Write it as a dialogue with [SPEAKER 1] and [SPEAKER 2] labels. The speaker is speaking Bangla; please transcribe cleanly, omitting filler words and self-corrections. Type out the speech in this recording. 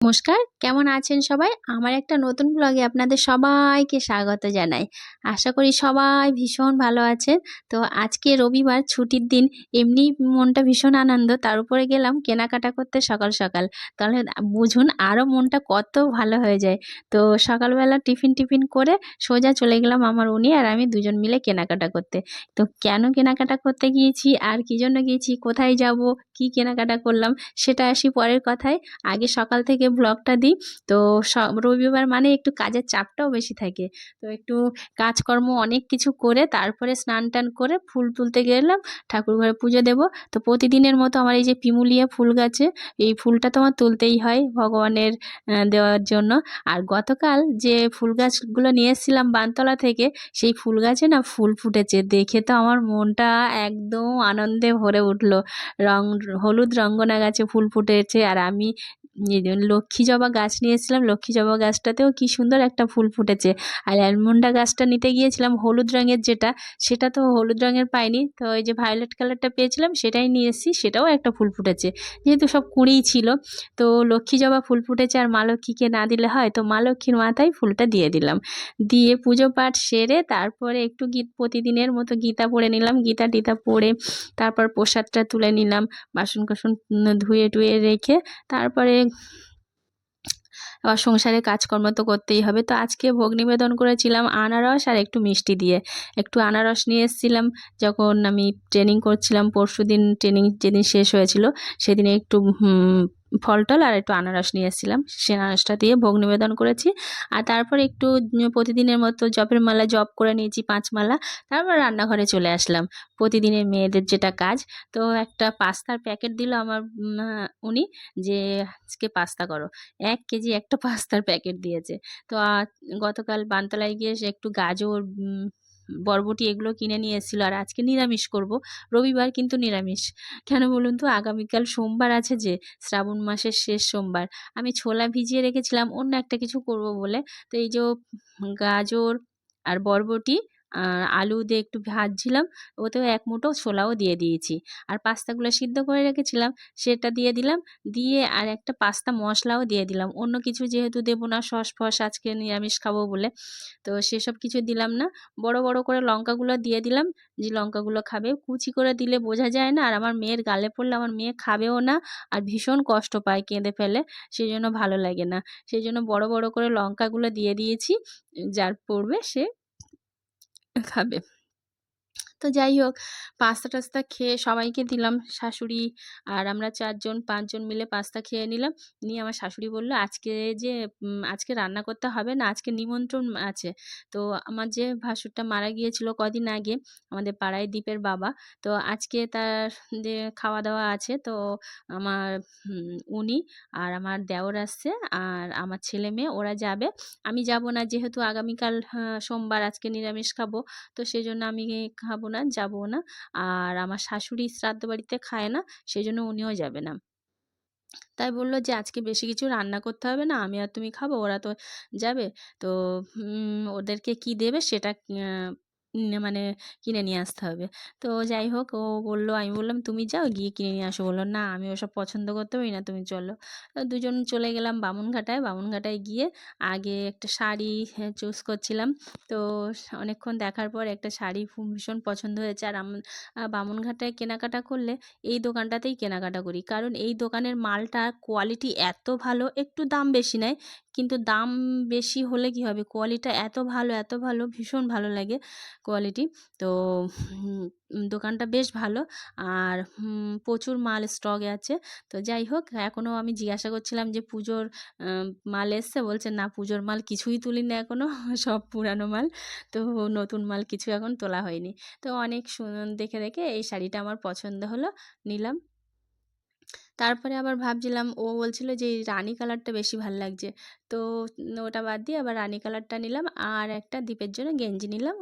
[SPEAKER 1] নমস্কার, কেমন আছেন সবাই? আমার একটা নতুন ব্লগে আপনাদের সবাইকে স্বাগত জানাই। আশা করি সবাই ভীষণ ভালো আছেন। তো আজকে রবিবার ছুটির দিন, এমনিই মনটা ভীষণ আনন্দ। তার উপরে গেলাম কেনাকাটা করতে সকাল, সকাল। তাহলে বুঝুন আরও মনটা কত ভালো হয়ে যায়। তো সকালবেলা টিফিন করে সোজা চলে গেলাম আমার উনি আর আমি দুজন মিলে কেনাকাটা করতে। তো কেন কেনাকাটা করতে গিয়েছি, আর কী জন্য গিয়েছি, কোথায় যাব, কী কেনাকাটা করলাম সেটা আসি পরের কথায়। আগে সকাল থেকে ব্লগটা দিই। তো রবিবার মানে একটু কাজের চাপটাও বেশি থাকে। তো একটু কাজকর্ম অনেক কিছু করে তারপরে স্নান-টান করে ফুল তুলতে গেলাম, ঠাকুরঘরে পুজো দেব। তো প্রতিদিনের মতো আমার এই যে পিমুলিয়া ফুল গাছে, এই ফুলটা তো আমার তুলতেই হয় ভগবানের দেওয়ার জন্য। আর গতকাল যে ফুল গাছগুলো নিয়ে এসেছিলাম বানতলা থেকে, সেই ফুল গাছে না ফুল ফুটেছে। দেখে তো আমার মনটা একদম আনন্দে ভরে উঠল। হলুদ রঙ্গনা গাছে ফুল ফুটেছে, আর আমি লক্ষ্মী জবা গাছ নিয়ে এসেছিলাম। লক্ষ্মী জবা গাছটাতেও কি সুন্দর একটা ফুল ফুটেছে। আর অ্যালমন্ডা গাছটা নিতে গিয়েছিলাম হলুদ রঙের যেটা, সেটা তো হলুদ রঙের পাইনি। তো ওই যে ভায়োলেট কালারটা পেয়েছিলাম সেটাই নিয়ে এসেছি, সেটাও একটা ফুল ফুটেছে। যেহেতু সব কুঁড়িই ছিল, তো লক্ষ্মী জবা ফুল ফুটেছে আর মা লক্ষ্মীকে না দিলে হয়, তো মা লক্ষ্মীর মাথায় ফুলটা দিয়ে দিলাম। দিয়ে পুজো পাঠ সেরে তারপরে একটু প্রতিদিনের মতো গীতা পড়ে নিলাম। গীতা টিতা পড়ে তারপর প্রসাদটা তুলে নিলাম। বাসন কোসন ধুয়ে টুয়ে রেখে তারপরে আবার সংসারের কাজকর্ম তো করতেই হবে। তো আজকে ভোগ নিবেদন করেছিলাম আনারস আর একটু মিষ্টি দিয়ে। একটু আনারস নিয়ে এসেছিলাম যখন আমি ট্রেনিং করছিলাম। পরশুদিন ট্রেনিং যেদিন শেষ হয়েছিল সেদিনে একটু ফল-টল আর একটু আনারস নিয়ে এসেছিলাম। সে আনারসটা দিয়ে ভোগ নিবেদন করেছি। আর তারপরে একটু প্রতিদিনের মতো জপের মালা জপ করে নিয়েছি ৫ মালা। তারপর রান্নাঘরে চলে আসলাম। প্রতিদিনের মেয়েদের যেটা কাজ। তো একটা পাস্তার প্যাকেট দিল আমার উনি, যে আজকে পাস্তা করো। ১ কেজি একটা পাস্তার প্যাকেট দিয়েছে। তো গতকাল বানতলায় গিয়ে সে একটু গাজর, বরবটি এগুলো কিনে নিয়ে এসেছিল। আর আজকে নিরামিষ করব। রবিবার কিন্তু নিরামিষ। কেন বলুন তো? আগামীকাল সোমবার আছে, যে শ্রাবণ মাসের শেষ সোমবার। আমি ছোলা ভিজিয়ে রেখেছিলাম অন্য একটা কিছু করব বলে। তো এই যে গাজর আর বরবটি আর আলু দিয়ে একটু ভাজছিলাম, ওতেও ১ মুঠো ছোলাও দিয়ে দিয়েছি। আর পাস্তাগুলো সিদ্ধ করে রেখেছিলাম সেটা দিয়ে দিলাম। দিয়ে আর একটা পাস্তা মশলাও দিয়ে দিলাম। অন্য কিছু যেহেতু দেব না, সস-ফস আজকে নিরামিষ খাবো বলে, তো সেসব কিছু দিলাম না। বড়, বড় করে লঙ্কাগুলো দিয়ে দিলাম, যে লঙ্কাগুলো খাবে। কুচি করে দিলে বোঝা যায় না, আর আমার মেয়ের গালে পড়লে আমার মেয়ে খাবেও না, আর ভীষণ কষ্ট পায়, কেঁদে ফেলে। সেজন্য ভালো লাগে না। সেজন্য বড়, বড় করে লঙ্কাগুলো দিয়ে দিয়েছি। যার পড়বে সে খাবে। তো যাই হোক, পাস্তা-টাস্তা খেয়ে সবাইকে দিলাম। শাশুড়ি আর আমরা ৪ জন ৫ জন মিলে পাস্তা খেয়ে নিলাম। নিয়ে আমার শাশুড়ি বলল, "আজকে যে আজকে রান্না করতে হবে না, আজকে নিমন্ত্রণ আছে।" তো আমার যে ভাসুরটা মারা গিয়েছিল কদিন আগে, আমাদের পাড়ায় দীপের বাবা। তো আজকে তার যে খাওয়া-দাওয়া আছে। তো আমার উনি আর আমার দেওর আসছে, আর আমার ছেলে-মেয়ে ওরা যাবে। আমি যাব না, যেহেতু আগামীকাল সোমবার, আজকে নিরামিষ খাবো। তো সেজন্য আমি খাবো না, যাবও না। আর আমার শাশুড়ি শ্রাদ্ধ বাড়িতে খায় না, সেজন্য উনিও যাবে না। তাই বলল যে, "আজকে বেশি কিছু রান্না করতে হবে না, আমি আর তুমি খাবো, ওরা তো যাবে। তো ওদেরকে কি দেবে সেটা মানে কিনে নিয়ে আসতে হবে।" তো যাই হোক, ও বলল, আমি বললাম, "তুমি যাও, গিয়ে কিনে নিয়ে আসো।" বলল, "না, আমি ওসব পছন্দ করতে পারি না, তুমি চলো।" তো দুজন চলে গেলাম বামুনঘাটায়। বামুনঘাটায় গিয়ে আগে একটা শাড়ি চুজ করছিলাম। তো অনেকক্ষণ দেখার পর একটা শাড়ি ভীষণ পছন্দ হয়েছে। আর বামুনঘাটায় কেনাকাটা করলে এই দোকানটাতেই কেনাকাটা করি। কারণ এই দোকানের মালটা কোয়ালিটি এত ভালো, একটু দাম বেশি নেয়। কিন্তু দাম বেশি হলে কি হবে, কোয়ালিটিটা এত ভালো, এত ভালো, ভীষণ ভালো লাগে কোয়ালিটি। তো দোকানটা বেশ ভালো। আর প্রচুর মাল স্টকে আছে। তো যাই হোক, এখনও আমি জিজ্ঞাসা করছিলাম যে পুজোর আ মাল এসছে? বলছে, "না, পুজোর মাল কিছুই তুলিনি এখনও, সব পুরানো মাল। তো নতুন মাল কিছু এখন তোলা হয়নি।" তো অনেক দেখে এই শাড়িটা আমার পছন্দ হলো, নিলাম। তারপরে আবার ভাবছিলাম, ও বলছিল যে এই রানী কালারটা বেশি ভাল লাগছে। তো ওটা বাদ দিয়ে আবার রানী কালারটা নিলাম, আর একটা দীপের জন্য গেঞ্জি নিলাম।